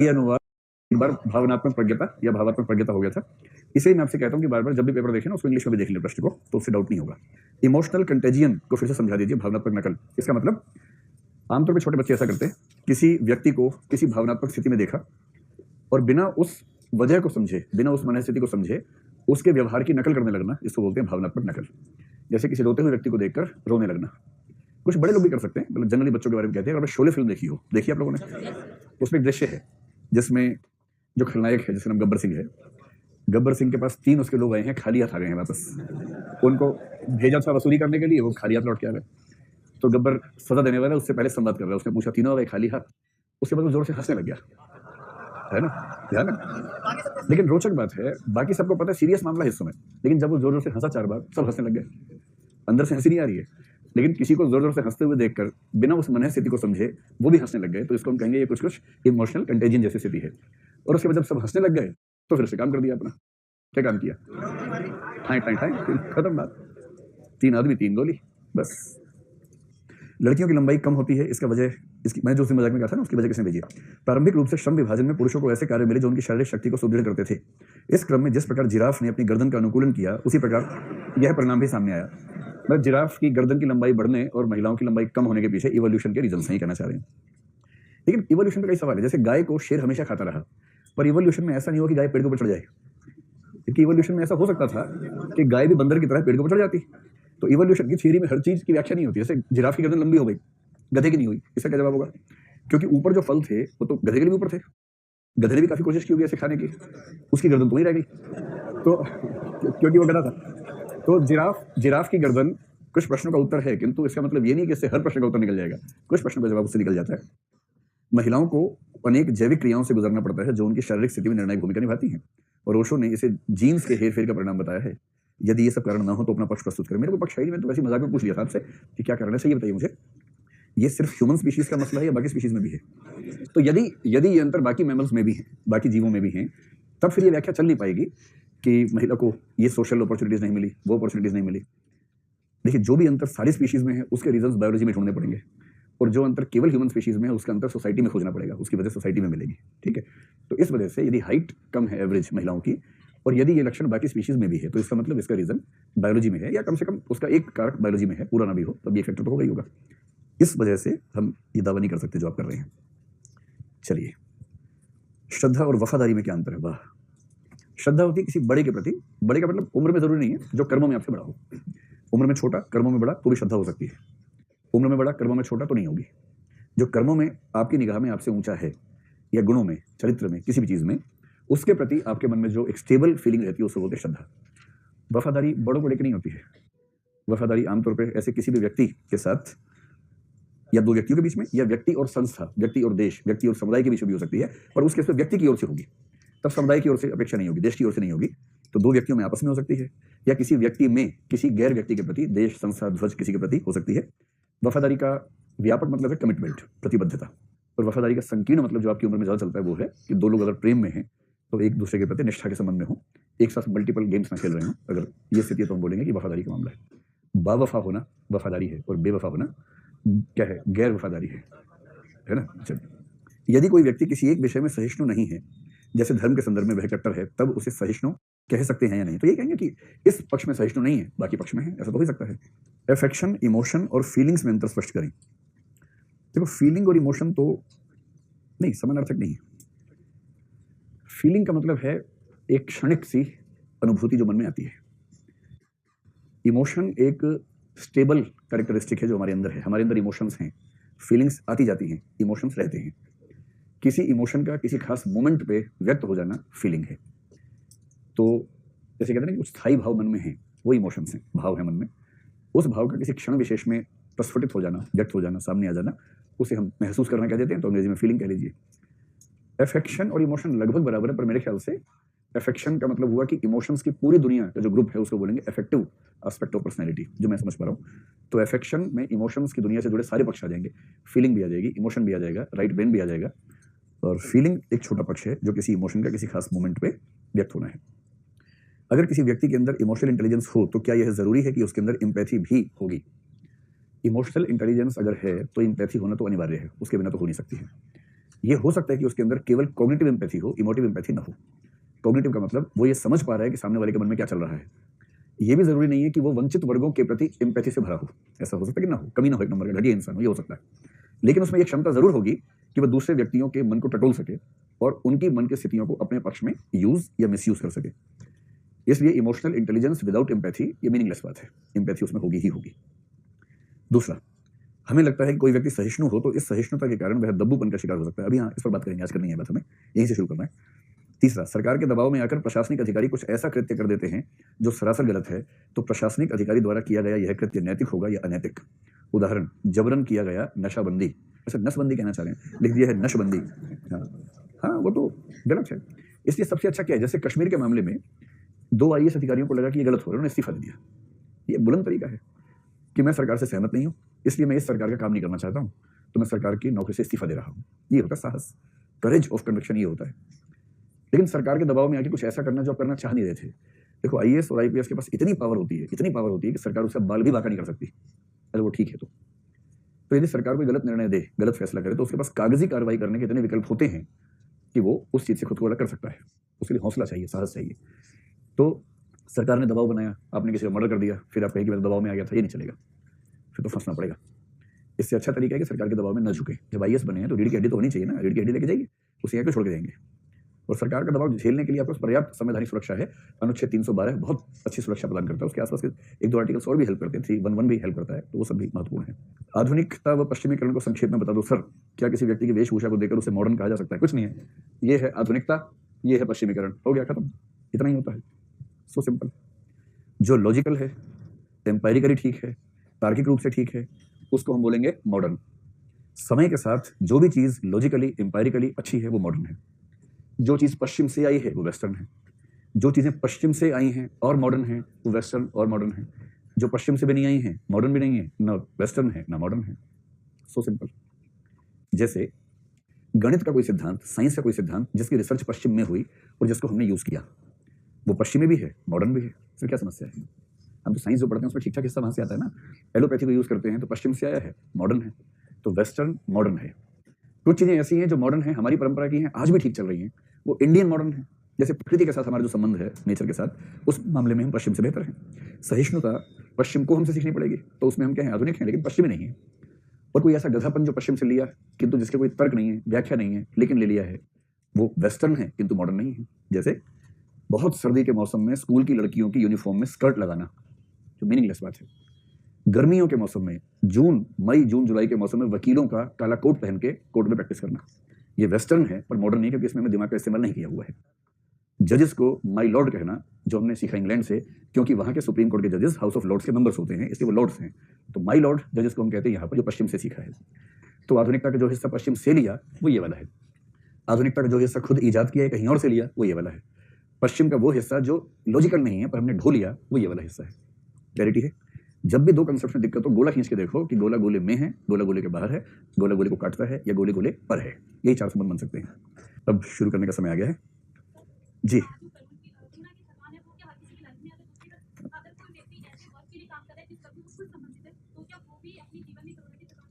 ये अनुवाद एक बार भावनात्मक प्रज्ञता या भावात्मक प्रज्ञता हो गया था। इसलिए मैं आपसे कहता हूँ कि बार-बार जब भी पेपर देखें ना उसको इंग्लिश में भी देख लें प्रश्न को, तो उससे डाउट नहीं होगा। इमोशनल कंटेजियन को फिर से समझा दीजिए, भावनात्मक नकल। इसका मतलब आमतौर पे छोटे बच्चे ऐसा करते हैं, किसी व्यक्ति को किसी भावनात्मक स्थिति में देखा और बिना उस वजह को समझे, बिना उस मनःस्थिति को समझे, उसके व्यवहार की नकल करने लगना, इसको बोलते हैं भावनात्मक नकल। जैसे किसी रोते हुए व्यक्ति को देखकर रोने लगना। कुछ बड़े लोग भी कर सकते हैं, मतलब जनरली बच्चों के बारे में कहते हैं। अगर शोले फिल्म देखी हो, देखी आप लोगों ने? उसमें एक दृश्य है जिसमें जो खलनायक है, जिसका नाम गब्बर सिंह है, गब्बर सिंह के पास 3 उसके लोग आए हैं, खाली हाथ आ गए हैं वापस। उनको भेजा था वसूली करने के लिए, वो खाली हाथ लौट के आ गए। तो गब्बर सजा देने वाला उससे पहले संवाद कर रहा है, उसने पूछा तीनों आ गए खाली हाथ? उसके बाद वो जोर से हंसने लग गया, है ना, ध्यान है। लेकिन रोचक बात है, बाकी सबको पता है सीरियस मामला है इस समय, लेकिन जब वो जोर जोर से हंसा 4 बार, सब हंसने लग गए। अंदर से हंसी नहीं आ रही है, लेकिन किसी को जोर जोर से हंसते हुए देखकर बिना उस मनःस्थिति को समझे वो भी हंसने लग गए, तो इसको हम कहेंगे ये कुछ कुछ इमोशनल कंटेजियन जैसी स्थिति है। और उसके बाद जब सब हंसने लग गए तो फिर से काम कर दिया अपना। क्या काम किया? ठाई ठाई ठाई, खत्म बात। 3 आदमी 3 गोली, बस। लड़कियों की लंबाई कम होती है, इसका वजह इसकी मैं जो उसी मजाक में कहा था ना, उसकी वजह किसने भेजी? प्रारंभिक रूप से श्रम विभाजन में पुरुषों को ऐसे कार्य मिले जो उनकी शारीरिक शक्ति को सुदृढ़ करते थे। इस क्रम में जिस प्रकार जिराफ ने अपनी गर्दन का अनुकूलन किया, उसी प्रकार यह परिणाम भी सामने आया। मैं जिराफ की गर्दन की लंबाई बढ़ने और महिलाओं की लंबाई कम होने के पीछे इवोल्यूशन के रीजन सही कहना चाह रहे हैं। लेकिन इवोल्यूशन पे कई सवाल है। जैसे गाय को शेर हमेशा खाता रहा, पर इवोल्यूशन में ऐसा नहीं हुआ कि गाय पेड़ के ऊपर चढ़ जाए, क्योंकि इवोल्यूशन में ऐसा हो सकता था कि गाय भी बंदर की तरह पेड़ के ऊपर चढ़ जाती। तो इवोल्यूशन की थियरी में हर चीज की व्याख्या नहीं होती। जैसे जिराफ की गर्दन लंबी हो गई, गधे की नहीं हुई, इसका क्या जवाब होगा? क्योंकि ऊपर जो फल थे वो तो गधे के लिए भी ऊपर थे, गधे ने भी काफी कोशिश की होगी ऐसे खाने की, उसकी गर्दन तो वहीं रह गई, तो क्योंकि वो गधा था। तो जिराफ की गर्दन कुछ प्रश्नों का उत्तर है, किंतु इसका मतलब ये नहीं कि इससे हर प्रश्न का उत्तर निकल जाएगा, कुछ प्रश्नों का जवाब उससे निकल जाता है। महिलाओं को अनेक जैविक क्रियाओं से गुजरना पड़ता है जो उनकी शारीरिक स्थिति में निर्णायक भूमिका निभाती हैं, और ओशो ने इसे जीन्स के हेरफेर का परिणाम बताया है। यदि ये सब कारण ना हो तो अपना पक्ष प्रस्तुत करें। मेरे को पक्ष है नहीं, मैंने तो वैसे मजाक में पूछ लिया था आपसे कि क्या कारण है, सही बताइए मुझे। ये सिर्फ ह्यूमन स्पीशीज का मसला है या बाकी स्पीशीज में भी है? तो यदि ये अंतर बाकी मैमल्स में भी है, बाकी जीवों में भी हैं, तब फिर ये व्याख्या चल नहीं पाएगी कि महिला को ये सोशल अपॉर्चुनिटीज नहीं मिली, वो अपॉर्चुनिटीज नहीं मिली। देखिए, जो भी अंतर सारी स्पीशीज में है उसके रीजंस बायोलॉजी में ढूंढने पड़ेंगे, और जो अंतर केवल ह्यूमन स्पीशीज में है उसका अंतर सोसाइटी में खोजना पड़ेगा, उसकी वजह सोसाइटी में मिलेगी। ठीक है, तो इस वजह से यदि हाइट कम है एवरेज महिलाओं की, और यदि ये लक्षण बाकी स्पीशीज में भी है, तो इसका मतलब इसका रीजन बायोलॉजी में है, या कम से कम उसका एक कारक बायोलॉजी में है, पूरा ना भी हो तब ये फैक्टर तो होगा ही होगा। इस वजह से हम ये दावा नहीं कर सकते जो आप कर रहे हैं। चलिए, श्रद्धा और वफादारी में क्या अंतर है? वाह। श्रद्धा होती है किसी बड़े के प्रति, बड़े का मतलब उम्र में जरूरी नहीं है, जो कर्मों में आपसे बड़ा हो। उम्र में छोटा, कर्मों में बड़ा, तो भी श्रद्धा हो सकती है। उम्र में बड़ा, कर्मों में छोटा तो नहीं होगी। जो कर्मों में आपकी निगाह में आपसे ऊंचा है, या गुणों में, चरित्र में, किसी भी चीज में, उसके प्रति आपके मन में जो एक स्टेबल फीलिंग रहती है उसको बोलते हैं श्रद्धा। वफादारी बड़ों को लेकर नहीं होती है। वफादारी आमतौर पर ऐसे किसी भी व्यक्ति के साथ, या 2 व्यक्तियों के बीच में, या व्यक्ति और संस्था, व्यक्ति और देश, व्यक्ति और समुदाय के बीच में भी हो सकती है, पर उस केस में व्यक्ति की ओर से होगी, तब समुदाय की ओर से अपेक्षा नहीं होगी, देश की ओर से नहीं होगी। तो 2 व्यक्तियों में आपस में हो सकती है, या किसी व्यक्ति में किसी गैर व्यक्ति के प्रति, देश, संस्था, ध्वज किसी के प्रति हो सकती है। वफादारी का व्यापक मतलब है कमिटमेंट, प्रतिबद्धता, और वफादारी का संकीर्ण मतलब जो आपकी उम्र में ज्यादा चलता है वो है कि 2 लोग अगर प्रेम में हैं तो एक दूसरे के प्रति निष्ठा के संबंध में हो, एक साथ मल्टीपल गेम्स ना खेल रहे हो। अगर ये स्थिति है तो हम बोलेंगे कि वफादारी का मामला है। बावफा होना वफादारी है, और बेवफा होना क्या है? गैर वफादारी है ना। चलिए, यदि कोई व्यक्ति किसी एक विषय में सहिष्णु नहीं है, जैसे धर्म के संदर्भ में वह कट्टर है, तब उसे सहिष्णु कह सकते हैं या नहीं? तो ये कहेंगे कि इस पक्ष में सहिष्णु नहीं है, बाकी पक्ष में है, ऐसा तो हो सकता है। अफेक्शन, इमोशन और फीलिंग्स में अंतर स्पष्ट करें। देखो, फीलिंग और इमोशन तो नहीं, समानार्थक नहीं है। फीलिंग का मतलब है एक क्षणिक सी अनुभूति जो मन में आती है। इमोशन एक स्टेबल कैरेक्टरिस्टिक है जो हमारे अंदर है, हमारे अंदर इमोशंस हैं, फीलिंग्स आती जाती हैं, इमोशंस रहते हैं। किसी इमोशन का किसी खास मोमेंट पे व्यक्त हो जाना फीलिंग है। तो जैसे कहते हैं कि स्थायी भाव मन में है, वो इमोशंस हैं, भाव है मन में। उस भाव का किसी क्षण विशेष में प्रस्फुटित हो जाना, व्यक्त हो जाना, सामने आ जाना, उसे हम महसूस करना कह देते हैं, तो अंग्रेजी में फीलिंग कह लीजिए। अफेक्शन और इमोशन लगभग बराबर है, पर मेरे ख्याल से अफेक्शन का मतलब हुआ कि इमोशंस की पूरी दुनिया का जो ग्रुप है उसको बोलेंगे अफेक्टिव एस्पेक्ट ऑफ पर्सनैलिटी, जो मैं समझ पा रहा हूँ। तो अफेक्शन में इमोशंस की दुनिया से जुड़े सारे पक्ष आ जाएंगे, फीलिंग भी आ जाएगी, इमोशन भी आ जाएगा, राइट ब्रेन भी आ जाएगा, और फीलिंग एक छोटा पक्ष है जो किसी इमोशन का किसी खास मोमेंट पे व्यक्त होना है। अगर किसी व्यक्ति के अंदर इमोशनल इंटेलिजेंस हो तो क्या यह जरूरी है कि उसके अंदर एम्पैथी भी होगी? इमोशनल इंटेलिजेंस अगर है तो एम्पैथी होना तो अनिवार्य है, उसके बिना तो हो नहीं सकती है। ये हो सकता है कि उसके अंदर केवल कॉग्निटिव एम्पैथी हो, इमोटिव एम्पैथी ना हो। कॉग्निटिव का मतलब वो ये समझ पा रहा है कि सामने वाले के मन में क्या चल रहा है। ये भी जरूरी नहीं है कि वो वंचित वर्गों के प्रति एम्पैथी से भरा हो, ऐसा हो सकता है कि ना हो, कमी ना हो, एक नंबर का घटिया इंसान हो, ये हो सकता है। लेकिन उसमें एक क्षमता जरूर होगी कि वह दूसरे व्यक्तियों के मन को टटोल सके और उनकी मन की स्थितियों को अपने पक्ष में यूज या मिसयूज कर सके। इसलिए इमोशनल इंटेलिजेंस विदाउट एम्पैथी ये मीनिंगलेस बात है, एम्पैथी उसमें होगी ही होगी। दूसरा, हमें लगता है कि कोई व्यक्ति सहिष्णु हो तो इस सहिष्णुता के कारण वह दब्बूपन का शिकार हो सकता है। अभी हाँ, इस पर बात करेंगे, आज करनी है बात हमें, यहीं से शुरू करना है। तीसरा, सरकार के दबाव में आकर प्रशासनिक अधिकारी कुछ ऐसा कृत्य कर देते हैं जो सरासर गलत है, तो प्रशासनिक अधिकारी द्वारा किया गया यह कृत्य नैतिक होगा या अनैतिक। उदाहरण, जबरन किया गया नशाबंदी, अच्छा नसबंदी कहना चाह रहे हैं, लिख दिया है नशबंदी। हाँ हाँ, वो तो गलत है। इसलिए सबसे अच्छा क्या है, जैसे कश्मीर के मामले में 2 IAS अधिकारियों को लगा कि ये गलत हो रहा है, उन्होंने इस्तीफा दे दिया। ये बुलंद तरीका है कि मैं सरकार से सहमत नहीं हूँ, इसलिए मैं इस सरकार का काम नहीं करना चाहता हूँ, तो मैं सरकार की नौकरी से इस्तीफा दे रहा हूँ। ये होता है साहस, करेज ऑफ कन्विक्शन, ये होता है। लेकिन सरकार के दबाव में आके कुछ ऐसा करना जो आप करना चाह नहीं रहे थे। देखो, IAS और IPS के पास इतनी पावर होती है, इतनी पावर होती है कि सरकार उसका बाल भी बांका नहीं कर सकती, अगर वो ठीक है तो यदि सरकार कोई गलत निर्णय दे, गलत फैसला करे, तो उसके पास कागजी कार्रवाई करने के इतने विकल्प होते हैं कि वो उस चीज से खुद को अलग कर सकता है। उसके लिए हौसला चाहिए, साहस चाहिए। तो सरकार ने दबाव बनाया, आपने किसी का मर्डर कर दिया, फिर आप कहें कि मैं दबाव में आ गया था, ये नहीं चलेगा, फिर तो फंसना पड़ेगा। इससे अच्छा तरीका है कि सरकार के दबाव में न झुके। जब IAS बने हैं तो रीढ़ की हड्डी तो होनी चाहिए ना, रीढ़ की हड्डी लेके जाइए, उसे यहाँ क्यों छोड़ के जाएंगे। और सरकार का दबाव झेलने के लिए आपको पर्याप्त संवैधानिक सुरक्षा है। अनुच्छेद 312 बहुत अच्छी सुरक्षा प्रदान करता है, उसके आसपास के 1-2 आर्टिकल्स और भी हेल्प करते हैं, 311 भी हेल्प करता है, तो वो सब भी महत्वपूर्ण है। आधुनिकता व पश्चिमीकरण को संक्षेप में बता दो सर, क्या किसी व्यक्ति की वेशभूषा को देखकर उसे मॉडर्न कहा जा सकता है? कुछ नहीं है, ये है आधुनिकता, ये है पश्चिमीकरण, हो गया खत्म, इतना ही होता है, सो सिंपल। जो लॉजिकल है, एम्पायरिकली ठीक है, तार्किक रूप से ठीक है, उसको हम बोलेंगे मॉडर्न। समय के साथ जो भी चीज लॉजिकली एम्पायरिकली अच्छी है वो मॉडर्न है। जो चीज पश्चिम से आई है वो वेस्टर्न है। जो चीजें पश्चिम से आई हैं और मॉडर्न हैं वो वेस्टर्न और मॉडर्न है। जो पश्चिम से भी नहीं आई हैं, मॉडर्न भी नहीं है, ना वेस्टर्न है ना मॉडर्न है, सो सिंपल। जैसे गणित का कोई सिद्धांत, साइंस का कोई सिद्धांत जिसकी रिसर्च पश्चिम में हुई और जिसको हमने यूज किया, वो पश्चिमी भी है, मॉडर्न भी है, इसमें क्या समस्या है। हम तो साइंस जो पढ़ते हैं उसमें ठीक ठाक हिस्सा वहां से आता है ना। एलोपैथी को यूज करते हैं तो पश्चिम से आया है, मॉडर्न है, तो वेस्टर्न मॉडर्न है। कुछ चीजें ऐसी हैं जो मॉडर्न है, हमारी परंपरा की हैं, आज भी ठीक चल रही हैं, वो इंडियन मॉडर्न है। जैसे प्रकृति के साथ हमारा जो संबंध है, नेचर के साथ, उस मामले में हम पश्चिम से बेहतर हैं। सहिष्णुता पश्चिम को हमसे सीखनी पड़ेगी, तो उसमें हम क्या हैं, आधुनिक हैं लेकिन पश्चिमी नहीं है। और कोई ऐसा गधापन जो पश्चिम से लिया किंतु जिसके कोई तर्क नहीं है, व्याख्या नहीं है, लेकिन ले लिया है, वो वेस्टर्न है किंतु मॉडर्न नहीं है। जैसे बहुत सर्दी के मौसम में स्कूल की लड़कियों की यूनिफॉर्म में स्कर्ट लगाना, जो मीनिंगलेस बात है। गर्मियों के मौसम में, मई जून जुलाई के मौसम में वकीलों का काला कोट पहन के कोर्ट में प्रैक्टिस करना, ये वेस्टर्न है पर मॉडर्न नहीं, क्योंकि इसमें मैं दिमाग का इस्तेमाल नहीं किया हुआ है। जजेस को माई लॉर्ड कहना, जो हमने सीखा इंग्लैंड से, क्योंकि वहां के सुप्रीम कोर्ट के जजेस हाउस ऑफ लॉर्ड्स के मेंबर्स होते हैं, इसलिए वो लॉर्ड्स हैं। तो माई लॉर्ड जजेस को हम कहते हैं यहाँ पर, जो पश्चिम से सीखा है। तो आधुनिकता का जो हिस्सा पश्चिम से लिया वो ये वाला है। आधुनिकता का जो हिस्सा खुद ईजाद किया है, कहीं और से लिया, वो ये वाला है। पश्चिम का वो हिस्सा जो लॉजिकल नहीं है पर हमने ढो लिया, वो ये वाला हिस्सा है। क्लैरिटी है। जब भी दो कंसेप्ट में दिक्कत हो, गोला खींच के देखो कि गोला गोले में है, गोला गोले के बाहर है, गोला गोले को काटता है, या गोले गोले पर है। यही 4 संबंध बन सकते हैं। अब शुरू करने का समय आ गया है जी।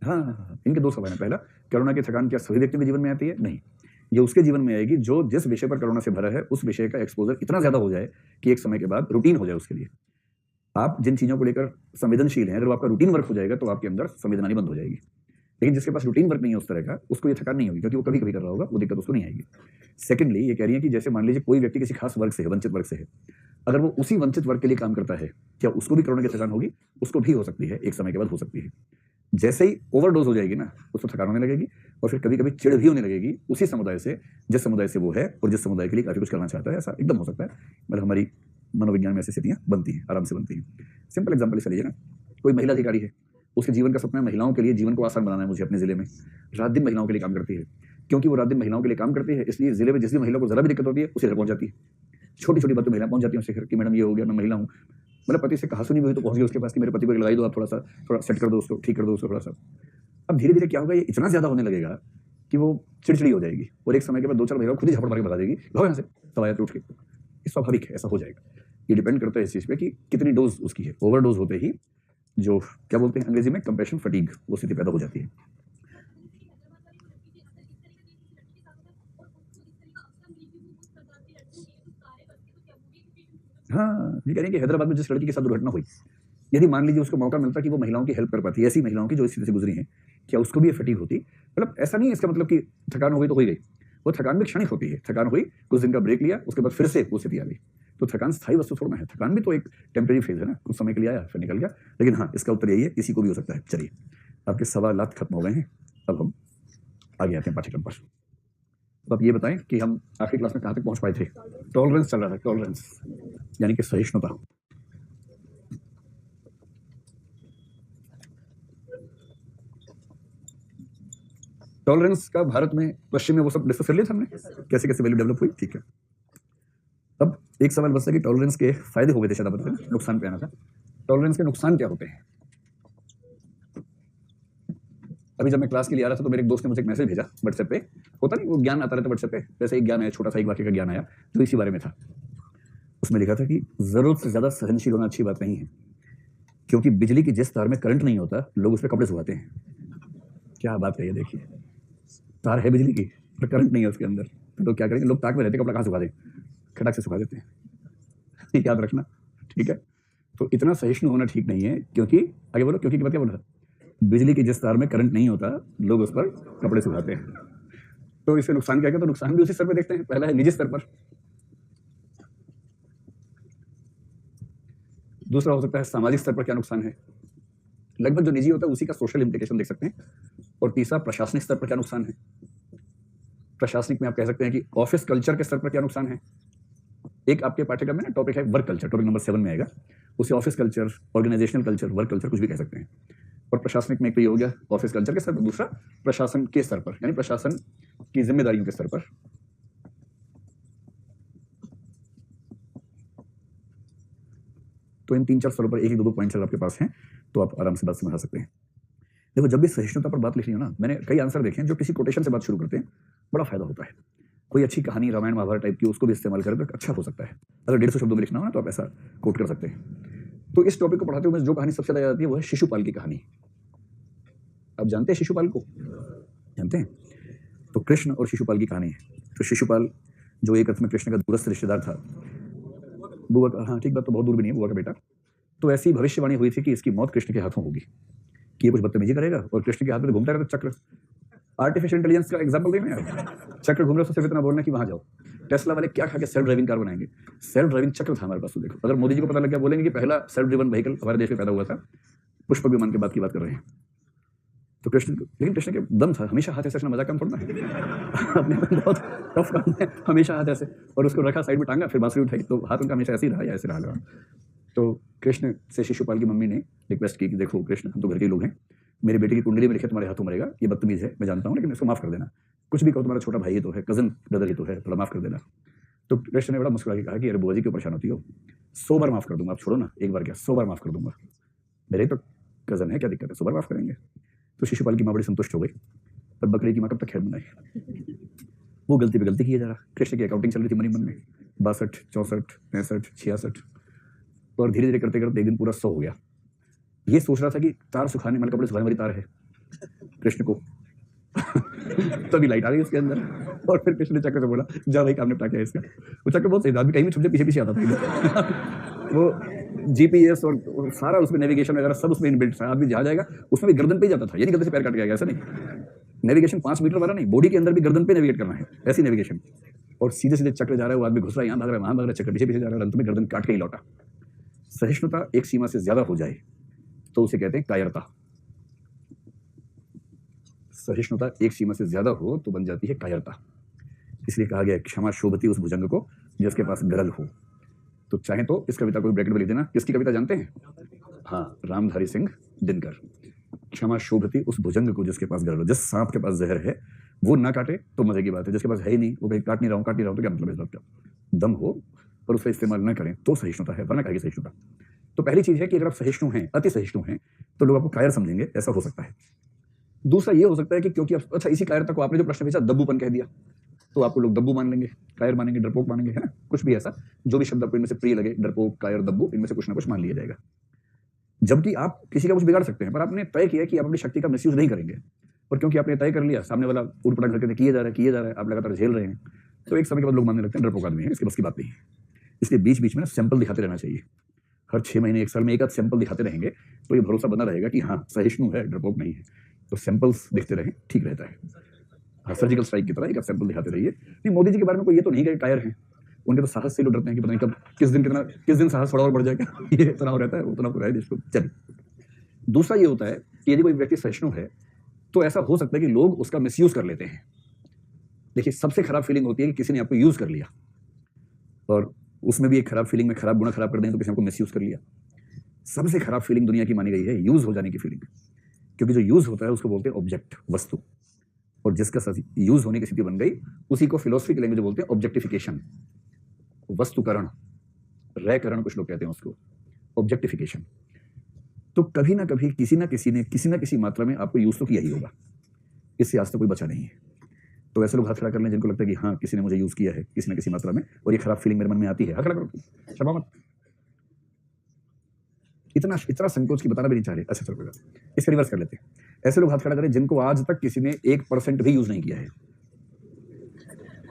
हाँ, इनके 2 सवाल हैं। पहला, करुणा की थकान क्या सभी व्यक्ति के जीवन में आती है? नहीं, ये उसके जीवन में आएगी जो जिस विषय पर करुणा से भरा है, उस विषय का एक्सपोजर इतना ज्यादा हो जाए कि एक समय के बाद रूटीन हो जाए उसके लिए। आप जिन चीजों को लेकर संवेदनशील हैं, अगर वो आपका रूटीन वर्क हो जाएगा तो आपके अंदर संवेदनाएं बंद हो जाएगी। लेकिन जिसके पास रूटीन वर्क नहीं है उस तरह का, उसको ये थकान नहीं होगी, क्योंकि वो कभी कभी कर रहा होगा, वो दिक्कत उसको नहीं आएगी। सेकंडली, ये कह रही है कि जैसे मान लीजिए कोई व्यक्ति किसी खास वर्ग से है, वंचित वर्ग से है, अगर वो उसी वंचित वर्ग के लिए काम करता है, क्या उसको भी करुणा की थकान होगी? उसको भी हो सकती है, एक समय के बाद हो सकती है। जैसे ही ओवरडोज हो जाएगी ना, उसको थकान होने लगेगी, और फिर कभी कभी चिढ़ भी होने लगेगी उसी समुदाय से, जिस समुदाय से वो है और जिस समुदाय के लिए काफी कुछ करना चाहता है। ऐसा एकदम हो सकता है, मतलब हमारी मनोविज्ञान में ऐसी स्थितियां बनती हैं, आराम से बनती हैं। सिंपल एग्जाम्पल इसे लीजिए ना, कोई महिला अधिकारी है, उसके जीवन का सपना है महिलाओं के लिए जीवन को आसान बनाना है, मुझे अपने जिले में रात दिन महिलाओं के लिए काम करती है। क्योंकि वो रात दिन महिलाओं के लिए काम करती है, इसलिए जिले में जिस भी महिला को जरा भी दिक्कत होती है उसे घर पहुंच जाती है। छोटी छोटी बातें महिला पहुंच जाती है उसके घर कि मैडम ये हो गया, मैं महिला हूँ, मतलब पति से कहा सुनी हुई तो पहुंच गई उसके पास कि मेरे पति को लगाई दो, आप थोड़ा सेट कर दो उसको, ठीक कर दो उसको थोड़ा सा। अब धीरे धीरे क्या होगा, ये इतना ज्यादा होने लगेगा कि वो चिड़चिड़ी हो जाएगी, और एक समय के बाद 2-4 महिलाओं खुद ही झपड़ मार के भगा देगी, भागो यहाँ से, सवाया उठ के। ये स्वाभाविक है, ऐसा हो जाएगा। ये डिपेंड करता है इस चीज पे कि कितनी डोज उसकी है। ओवरडोज होते ही जो क्या बोलते हैं अंग्रेजी में कंपैशन फटीग, वो स्थिति पैदा हो जाती है। हाँ, ये कह रहे हैं कि हैदराबाद में जिस लड़की के साथ दुर्घटना हुई, यदि मान लीजिए उसको मौका मिलता कि वो महिलाओं की हेल्प कर पाती, ऐसी महिलाओं की जो इस स्थिति से गुजरी हैं, क्या उसको भी ये फटीग होती? मतलब ऐसा नहीं है इसका मतलब कि थकान हो गई तो हो ही गई। वो थकान भी क्षणिक होती है। थकान हुई, कुछ दिन का ब्रेक लिया, उसके बाद फिर से वो स्थिति आ गई। तो थकान स्थायी वस्तु थोड़ा ना है। थकान भी तो एक टेम्परेरी फेज है ना, कुछ समय के लिए आया फिर निकल गया। लेकिन हाँ, इसका उत्तर यही है, इसी को भी हो सकता है। चलिए, आपके सवालात खत्म हो गए हैं, अब हम आगे आते हैं पाठ्यक्रम पर। तो आप ये बताएं कि हम आखिरी क्लास में कहाँ तक पहुंच पाए थे? टॉलरेंस चल रहा था, टॉलरेंस यानी कि सहिष्णुता। टॉलरेंस का भारत में, पश्चिम में वो सब डिस्कस कर लिया था हमने, कैसे कैसे वैल्यू डेवलप हुई। ठीक है, अब एक सवाल बचता है कि टॉलरेंस के फायदे हो गए थे, शायद आप बताते, नुकसान पे आना था। टॉलरेंस के नुकसान क्या होते हैं? अभी जब मैं क्लास के लिए आ रहा था तो मेरे एक दोस्त ने मुझे एक मैसेज भेजा व्हाट्सएप पे, होता नहीं वो ज्ञान आता रहता है व्हाट्सएप पे, वैसे एक ज्ञान आया, छोटा सा एक वाक्य का ज्ञान आया जो इसी बारे में था। उसमें लिखा था कि जरूरत से ज्यादा सहनशील होना अच्छी बात नहीं है, क्योंकि बिजली की जिस तार में करंट नहीं होता लोग उस पर कपड़े सुखाते हैं। क्या बात कही है, देखिए, तार है बिजली की पर करंट नहीं है उसके अंदर, तो लोग क्या करेंगे, लोग ताक में रहते कपड़ा कहाँ सुखा दें, खटाक से सुखा देते हैं। याद रखना, ठीक है। तो इतना सहिष्णु होना ठीक नहीं है, क्योंकि आगे बोलो, क्योंकि क्या बोला था, बिजली की जिस तार में करंट नहीं होता लोग उस पर कपड़े सुखाते हैं। तो इससे नुकसान क्या है? तो नुकसान भी उसी स्तर पर देखते हैं। पहला है निजी स्तर पर, दूसरा हो सकता है सामाजिक स्तर पर क्या नुकसान है, लगभग जो निजी होता है उसी का सोशल इंप्लीकेशन देख सकते हैं। और तीसरा प्रशासनिक स्तर पर क्या नुकसान है, प्रशासनिक में आप कह सकते हैं कि ऑफिस कल्चर के स्तर पर क्या नुकसान है। एक आपके पाठ्यक्रम में ना टॉपिक है वर्क कल्चर, टॉपिक नंबर 7 में आएगा, उसे office culture, organisational culture, work culture कुछ भी कह सकते हैं। और प्रशासनिक में एक तो ये हो गया ऑफिस कल्चर के स्तर पर, दूसरा प्रशासन के स्तर पर, यानी प्रशासन की जिम्मेदारियों के स्तर पर। तो इन 3-4 स्तरों पर एक 1-2 पॉइंट्स अगर आपके पास हैं तो आप आराम से बात समझा सकते हैं। देखो, जब भी सहिष्णुता पर बात लिखनी हो ना, मैंने कई आंसर देखे हैं जो किसी कोटेशन से बात शुरू करते हैं, बड़ा फायदा होता है। कोई अच्छी कहानी रामायण महाभारत टाइप की, उसको भी इस्तेमाल करें तो अच्छा हो सकता है। अगर 150 शब्दों में लिखना हो ना तो आप ऐसा कोट कर सकते हैं। तो इस टॉपिक को पढ़ाते हुए जो कहानी सबसे ज्यादा याद आती है वो है शिशुपाल की कहानी। आप जानते हैं शिशुपाल को? जानते हैं? तो कृष्ण और शिशुपाल की कहानी है। तो शिशुपाल जो एक अर्थ में कृष्ण का दूरस्थ रिश्तेदार था, बुआ का, हाँ ठीक बात, तो बहुत दूर भी नहीं है, बुआ का बेटा। तो ऐसी भविष्यवाणी हुई थी कि इसकी मौत कृष्ण के हाथों होगी, कि ये कुछ बदतमीजी करेगा और कृष्ण के हाथ में घूमता रहता चक्र। आर्टिफिशियल इंटेलिजेंस का एग्जांपल दें यार, चक्र घूम रहा है, सिर्फ इतना बोलना कि वहां जाओ। टेस्ला वाले क्या खा के सेल्फ ड्राइविंग कार बनाएंगे, सेल्फ ड्राइविंग चक्र था हमारे पास। तो देखो, अगर मोदी जी को पता लग गया, बोलेंगे कि पहला सेल्फ ड्रिवन व्हीकल हमारे देश में पैदा हुआ था, पुष्पक विमान के बाद की बात कर रहे हैं। तो कृष्ण, लेकिन कृष्ण के दम था, हमेशा हाथ ऐसे रखना मजाक काम थोड़ा ना अपने बहुत टफ काम है, हमेशा हाथ ऐसे, और उसको रखा साइड में टांगा, फिर बांसुरी उठाई, तो हाथ उनका हमेशा ऐसे ही रहा या ऐसे रहा। तो कृष्ण से शिशुपाल की मम्मी ने रिक्वेस्ट की कि देखो कृष्ण, हम तो घर के लोग हैं, मेरे बेटे की कुंडली में लिखे तुम्हारे हाथों मरेगा, ये बदतमीज है, मैं जानता हूँ, लेकिन इसको माफ कर देना। कुछ भी कहो, तुम्हारा छोटा भाई ही तो है, कजन ब्रदर ही तो है, थोड़ा माफ कर देना। तो कृष्ण ने बड़ा मुस्कुरा के कहा कि अरे बुआ जी क्यों परेशान होती हो, 100 बार माफ कर दूंगा, आप छोड़ो ना, एक बार क्या 100 बार माफ कर दूंगा, मेरे तो कजन है, क्या दिक्कत है, 100 बार माफ करेंगे। तो शिशुपाल की माँ बड़ी संतुष्ट हो गई, पर बकरी की माँ कब तक खैर बनाई, वो गलती पे गलती किए जा रहा। कृष्ण की अकाउंटिंग चल रही थी मनी मन में, 62, 64, 65, 66, और धीरे धीरे करते करते एक दिन पूरा 100 हो गया। ये सोच रहा था कि तार सुखाने, मतलब कपड़े सुखाने वाली तार है कृष्ण को। तभी लाइट आ गई उसके अंदर, और फिर कृष्ण ने चक्र से बोला जा भाई, काम निपटा के इसका। वो चक्र बहुत सही था, आदमी कहीं भी छुप जाए पीछे पीछे आता था। वो जीपीएस और सारा उसमें नेविगेशन वगैरह सब उसमें इनबिल्ट था। आदमी जहाँ जाएगा उसमें भी गर्दन पे ही जाता था, यानी गर्दन से पैर काट के आएगा, ऐसा नहीं। नेविगेशन 5 मीटर वाला नहीं, बॉडी के अंदर भी गर्दन पे नेविगेट करना है, ऐसी नेविगेशन। और सीधे सीधे चक्र जा रहा है, वो आदमी घुस रहा है, यहाँ भाग रहा है, वहां भाग रहा है, चक्र पीछे पीछे जा रहा है, अंत में गर्दन काट के ही लौटा। सहिष्णुता एक सीमा से ज्यादा हो जाए तो उसे कहते हैं कायरता। सहिष्णुता एक सीमा से ज्यादा हो तो बन जाती है कायरता। इसलिए कहा गया क्षमा शोभती उस भुजंग को जिसके पास गरल हो। तो चाहे तो इस कविता को ब्रैकेट में लिख देना। किसकी कविता जानते हैं? हाँ, रामधारी सिंह दिनकर। क्षमा शोभती उस भुजंग को जिसके पास गरल हो। जिस सांप के पास जहर है वो ना काटे तो मजे की बात है, जिसके पास है ही नहीं, वो कहीं काट नहीं रहा हूं तो क्या मतलब है इस बात का? दम हो और उसका इस्तेमाल न करें तो सहिष्णुता है, वरना कहेगी सहिष्णुता। तो पहली चीज है कि अगर आप सहिष्णु हैं, अति सहिष्णु हैं, तो लोग आपको कायर समझेंगे, ऐसा हो सकता है। दूसरा ये हो सकता है कि क्योंकि आप, अच्छा इसी कायरता को आपने जो प्रश्न भेजा दब्बूपन कह दिया, तो आपको लोग दब्बू मान लेंगे, कायर मानेंगे, डरपोक मानेंगे, है ना, कुछ भी ऐसा, जो भी शब्द आपको इनमें से प्रिय लगे, डरपोक, कायर, दब्बू, इनमें से कुछ ना कुछ मान लिया जाएगा। जबकि आप किसी का कुछ बिगाड़ सकते हैं, पर आपने तय किया कि आप अपनी शक्ति का मिसयूज नहीं करेंगे, और क्योंकि आपने तय कर लिया, सामने वाला उड़पटांग करके किए जा रहा है, आप लगातार झेल रहे हैं, तो एक समय के बाद लोग मानने लगते हैं डरपोक आदमी है, इसके बस की बात नहीं है। इसलिए बीच बीच में ना सैंपल दिखाते रहना चाहिए। हर 6 महीने 1 साल में एक आध सैंपल दिखाते रहेंगे तो ये भरोसा बना रहेगा कि हाँ सहिष्णु है, डरपोक नहीं है। तो सैंपल्स देखते रहें, ठीक रहता है। हाँ, सर्जिकल स्ट्राइक की तरह एक आध सैंपल दिखाते रहिए। नहीं, मोदी जी के बारे में कोई ये तो नहीं कि टायर हैं, उनके तो साहस से लोग डरते हैं कि पता नहीं कब किस दिन साहस थोड़ा और बढ़ जाएगा। ये तनाव रहता है, वो तनाव तो है देश को। चलिए, दूसरा ये होता है कि यदि कोई व्यक्ति सहिष्णु है तो ऐसा हो सकता है कि लोग उसका मिसयूज कर लेते हैं। देखिए, सबसे खराब फीलिंग होती है कि किसी ने आपको यूज कर लिया, और उसमें भी एक खराब फीलिंग में खराब गुना खराब कर दें तो किसी ने आपको मिसयूज कर लिया। सबसे खराब फीलिंग दुनिया की मानी गई है यूज हो जाने की फीलिंग, क्योंकि जो यूज होता है उसको बोलते हैं ऑब्जेक्ट, वस्तु, और जिसका यूज होने की स्थिति बन गई उसी को फिलोसफी की लैंग्वेज बोलते हैं ऑब्जेक्टिफिकेशन, वस्तुकरण, रयकरण कुछ लोग कहते हैं उसको, ऑब्जेक्टिफिकेशन। तो कभी ना कभी किसी ना किसी मात्रा में आपको यूज तो किया ही होगा, इससे आज तक कोई बचा नहीं है। तो ऐसे लोग हाथ खड़ा कर लें जिनको लगता है कि हाँ किसी ने मुझे यूज किया है किसी ना किसी मात्रा में, और ये खराब फीलिंग मेरे मन में आती है, हाथ खड़ा करो, शर्मा मत। इतना संकोच की बताना भी नहीं चाह रहे। अच्छा चलो, इसका रिवर्स कर लेते हैं। ऐसे लोग हाथ खड़ा करें जिनको आज तक किसी ने 1% भी यूज नहीं किया है,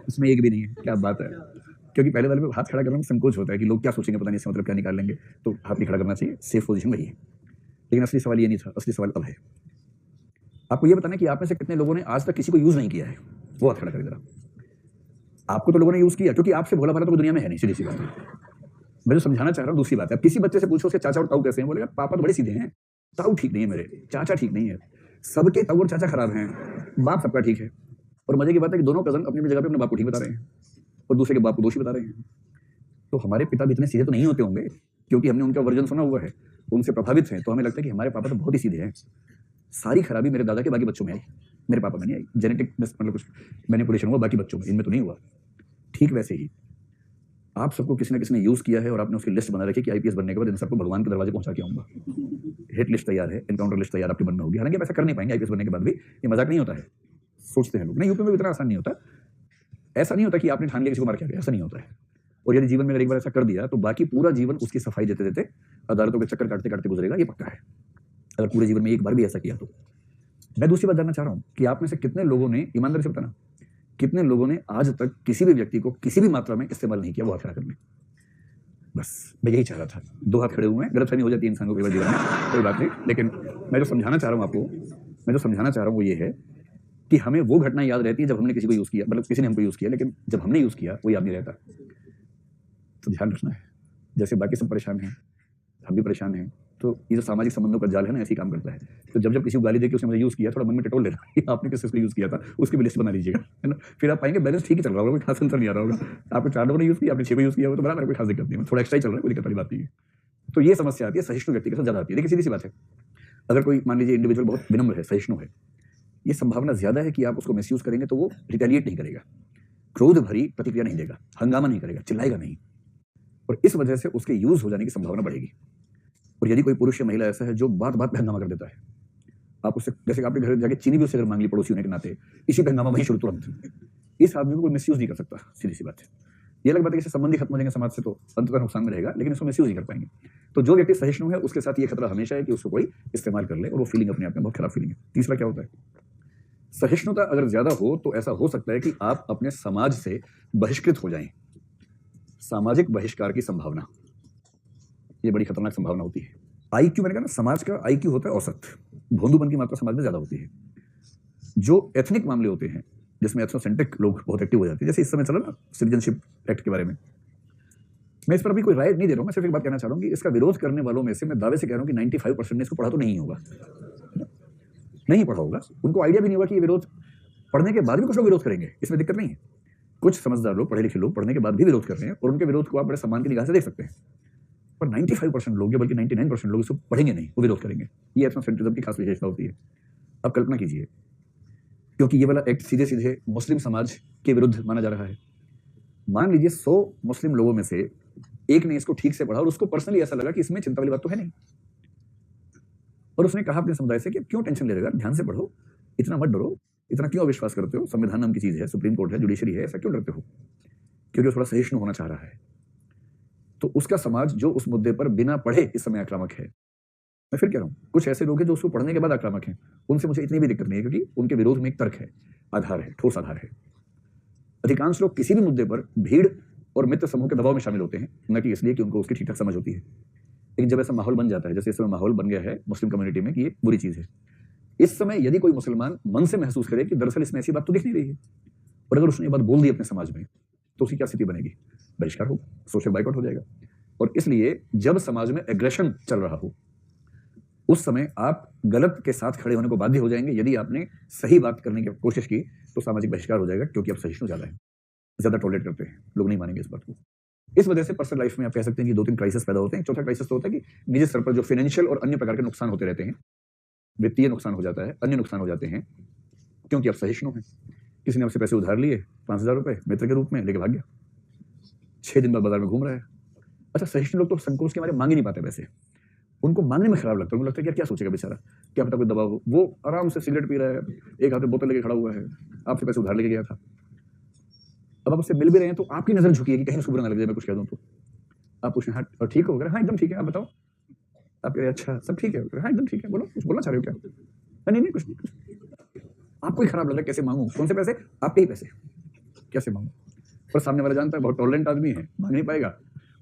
इसमें एक भी नहीं है। क्या बात है, क्योंकि पहले वाले में हाथ खड़ा करने में संकोच होता है कि लोग क्या सोचेंगे, पता नहीं इससे मतलब क्या निकाल लेंगे, तो हाथ नहीं खड़ा करना चाहिए, सेफ पोजीशन वही है। लेकिन असली सवाल ये नहीं था, असली सवाल अब है। आपको ये बताना है कि आप में से कितने लोगों ने आज तक किसी को यूज नहीं किया है, वो हाथ खड़ा करें जरा। आपको तो लोगों ने यूज किया, क्योंकि आपसे भोला भाला तो दुनिया में है नहीं, सीधी सी बात है। मैं जो समझाना चाह रहा हूँ दूसरी बात है। अब किसी बच्चे से पूछो उसके चाचा और ताऊ कैसे हैं, बोलेगा पापा तो बड़े सीधे हैं, ताऊ ठीक नहीं है मेरे, चाचा ठीक नहीं है। सबके ताऊ और चाचा खराब हैं, बाप सबका ठीक है। और मजे की बात है कि दोनों कजन अपनी जगह पे अपने बाप को ठीक बता रहे हैं और दूसरे के बाप को दोषी बता रहे हैं। तो हमारे पिता भी इतने सीधे तो नहीं होते होंगे, क्योंकि हमने उनका वर्जन सुना हुआ है, उनसे प्रभावित हैं, तो हमें लगता है कि हमारे पापा तो बहुत ही सीधे हैं। सारी खराबी मेरे दादा के बाकी बच्चों में आई, मेरे पापा में नहीं आई। जेनेटिक मतलब कुछ मैनिपुलेशन हुआ बाकी बच्चों में, इनमें तो नहीं हुआ। ठीक वैसे ही आप सबको किसी न किसी ने यूज किया है और आपने उसकी लिस्ट बना रखी कि आईपीएस बनने के बाद इन सबको भगवान के दरवाजे पहुंचा के आऊंगा। हिट लिस्ट तैयार है, एनकाउंटर लिस्ट तैयार आपके मन में होगी। हालांकि आप ऐसा कर नहीं पाएंगे आईपीएस बनने के बाद भी, ये मजाक नहीं होता है। सोचते हैं लोग, नहीं यूपी में इतना आसान नहीं होता। ऐसा नहीं होता कि आपने ठान लिया किसी को मार के आ गया, ऐसा नहीं होता है। और यदि जीवन में अगर एक बार ऐसा कर दिया तो बाकी पूरा जीवन उसकी सफाई देते देते अदालतों के चक्कर काटते काटते गुजरेगा, ये पक्का है, अगर पूरे जीवन में एक बार भी ऐसा किया तो। मैं दूसरी बात जानना चाह रहा हूं कि आप में से कितने लोगों ने, ईमानदारी से बताना, कितने लोगों ने आज तक किसी भी व्यक्ति को किसी भी मात्रा में इस्तेमाल नहीं किया, वो हाथ खड़ा कर लें। बस मैं यही चाह रहा था। दो हाथ खड़े हुए हैं, गलतफहमी हो जाती है इंसान को कई बार जीवन में, कोई बात नहीं। लेकिन मैं जो समझाना चाह रहा हूँ आपको, मैं जो समझाना चाह रहा हूँ वो ये है कि हमें वो घटना याद रहती है जब हमने किसी को यूज किया, मतलब किसी ने हमको यूज किया, लेकिन जब हमने यूज किया वो याद नहीं रहता। तो ध्यान रखना है, जैसे बाकी सब परेशान हैं हम भी परेशान हैं, तो ये जो सामाजिक संबंधों का जाल है ना, ऐसे ही काम करता है। तो जब किसी को गाली देके उसने मुझे यूज किया, थोड़ा मन में टटोल लेना, आपने किस को यूज किया था, उसकी भी लिस्ट बना लीजिएगा, है ना। फिर आप पाएंगे बैलेंस ठीक ही चल रहा होगा, कोई खास अंतर नहीं आ रहा होगा। आपने 4 लोगों ने यूज किया, आपने 6 को यूज किया, वो तो बराबर, कोई खास दिक्कत नहीं है, थोड़ा एक्स्ट्रा ही चल रहा है, कोई दिक्कत वाली बात नहीं है। तो ये समस्या आती है सहिष्णु व्यक्ति के साथ ज्यादा आती है। देखिए सीधी सी बात है, अगर कोई मान लीजिए इंडिविजुअल बहुत विनम्र है, सहिष्णु है, ये संभावना ज्यादा है कि आप उसको मिसयूज करेंगे तो वो रिटेलिएट नहीं करेगा, क्रोध भरी प्रतिक्रिया नहीं देगा, हंगामा नहीं करेगा, चिल्लाएगा नहीं, और इस वजह से उसके यूज हो जाने की संभावना बढ़ेगी। और यदि कोई पुरुष या महिला ऐसा है जो बात बात पे हंगामा कर देता है, आप उससे, जैसे आपके घर जाके चीनी भी उससे अगर मांग ली पड़ोसी होने के नाते, इसी पे हंगामा वहीं शुरू तुरंत, इस आदमी को कोई मिसयूज नहीं कर सकता, सीधी सी बात है। ये अलग बात है कि संबंधी खत्म हो जाएंगे समाज से तो अंततः नुकसान में रहेगा, लेकिन इसको मिसयूज नहीं कर पाएंगे। तो जो व्यक्ति सहिष्णु है उसके साथ ये खतरा हमेशा है कि उसको कोई इस्तेमाल कर ले, और वो फीलिंग अपने आप में बहुत खराब फीलिंग है। तीसरा क्या होता है, सहिष्णुता अगर ज्यादा हो तो ऐसा हो सकता है कि आप अपने समाज से बहिष्कृत हो जाएं। सामाजिक बहिष्कार की संभावना, ये बड़ी खतरनाक संभावना होती है। आईक्यू, मैंने कहा ना, समाज का आईक्यू होता है औसत, भोंदूपन की मात्रा समाज में ज्यादा होती है। जो एथनिक मामले होते हैं जिसमें एथनोसेंट्रिक लोग बहुत एक्टिव हो जाते हैं, जैसे इस समय चला ना सिटीजनशिप एक्ट के बारे में, मैं इस पर अभी कोई राय नहीं दे रहा हूं, मैं सिर्फ एक बात कहना चाह रहा हूं कि इसका विरोध करने वालों में से मैं दावे से कह रहा हूं कि 95% ने इसको पढ़ा तो नहीं होगा, नहीं पढ़ा होगा, उनको आइडिया भी नहीं होगा कि ये विरोध, पढ़ने के बाद भी कुछ लोग विरोध करेंगे, इसमें दिक्कत नहीं है। कुछ समझदार लोग, पढ़े लिखे लोग पढ़ने के बाद भी विरोध कर रहे हैं, और उनके विरोध को आप बड़े सम्मान की निगाह से देख सकते हैं। पर 95% लोग, बल्कि 99% लोग इसको पढ़ेंगे नहीं, वो विरोध करेंगे। ये एथनोसेंट्रिज्म की खास विशेषता होती है। अब कल्पना कीजिए, क्योंकि ये वाला एक्ट सीधे सीधे मुस्लिम समाज के विरुद्ध माना जा रहा है। मान लीजिए 100 मुस्लिम लोगों में से एक ने इसको ठीक से पढ़ा और उसको पर्सनली ऐसा लगा कि इसमें चिंता वाली बात तो है नहीं, और उसने कहा अपने समुदाय से कि क्यों टेंशन ले लेगा, ध्यान से पढ़ो, इतना मत डरो, इतना क्यों अविश्वास करते हो, संविधान नाम की चीज है, सुप्रीम कोर्ट है, जुडिशरी है, ऐसा क्यों डरते हो, क्योंकि वो थोड़ा सहिष्णु होना चाह रहा है। तो उसका समाज जो उस मुद्दे पर बिना पढ़े इस समय आक्रामक है। मैं फिर कह रहा हूं, कुछ ऐसे लोग हैं जो उसको पढ़ने के बाद आक्रामक हैं, उनसे मुझे इतनी भी दिक्कत नहीं है, क्योंकि उनके विरोध में एक तर्क है, आधार है, ठोस आधार है। अधिकांश लोग किसी भी मुद्दे पर भीड़ और मित्र समूह के दबाव में शामिल होते हैं, न कि इसलिए कि उनको उसकी ठीक ठाक समझ होती है। लेकिन जब ऐसा माहौल बन जाता है, जैसे इस समय माहौल बन गया है मुस्लिम कम्युनिटी में कि ये बुरी चीज़ है, इस समय यदि कोई मुसलमान मन से महसूस करे कि दरअसल इसमें ऐसी बात तो दिख नहीं रही है, और अगर उसने ये बात बोल दी अपने समाज में, तो उसकी क्या स्थिति बनेगी? बहिष्कार होगा, सोशल बाइकआउट हो जाएगा। और इसलिए जब समाज में एग्रेशन चल रहा हो, उस समय आप गलत के साथ खड़े होने को बाध्य हो जाएंगे। यदि आपने सही बात करने की कोशिश की तो सामाजिक बहिष्कार हो जाएगा, क्योंकि आप सहिष्णु ज़्यादा है, ज़्यादा टॉलरेट करते हैं, लोग नहीं मानेंगे इस बात को। इस वजह से पर्सनल लाइफ में आप कह सकते हैं कि 2-3 क्राइसिस पैदा होते हैं। चौथा क्राइसिस तो होता है कि निजी स्तर पर जो फाइनेंशियल और अन्य प्रकार के नुकसान होते रहते हैं, वित्तीय नुकसान हो जाता है, अन्य नुकसान हो जाते हैं, क्योंकि आप सहिष्णु हैं। किसी ने आपसे पैसे उधार लिए 5,000 रुपये मित्र के रूप में, लेके भाग गया, 6 दिन बाद बाजार में घूम रहा है। अच्छा, सहिष्णु लोग तो संकोच के मारे मांग ही नहीं पाते पैसे, उनको मांगने में खराब लगता है, उनको लगता है कि यार क्या सोचेगा बेचारा, क्या पता कोई दबाव हो। वो आराम से सिगरेट पी रहा है, एक हाथ में बोतल लेके खड़ा हुआ है, आपसे पैसे उधार लेके गया था। अब आप उससे मिल भी रहे हैं तो आपकी नजर झुकी है कि कहीं उसको बुरा ना लग जाए मैं कुछ कह दूं तो। आप पूछें हाँ और ठीक हो गया? हाँ एकदम ठीक है, आप बताओ। आप कह रहे अच्छा सब ठीक है? हाँ एकदम ठीक है, बोलो कुछ बोलना चाह रहे हो क्या? नहीं नहीं कुछ नहीं। आपको ही खराब लग रहा है, कैसे मांगू? कौन से पैसे? आपके ही पैसे, कैसे मांगू? पर सामने वाला जानता है बहुत टॉलरेंट आदमी है, मांग नहीं पाएगा,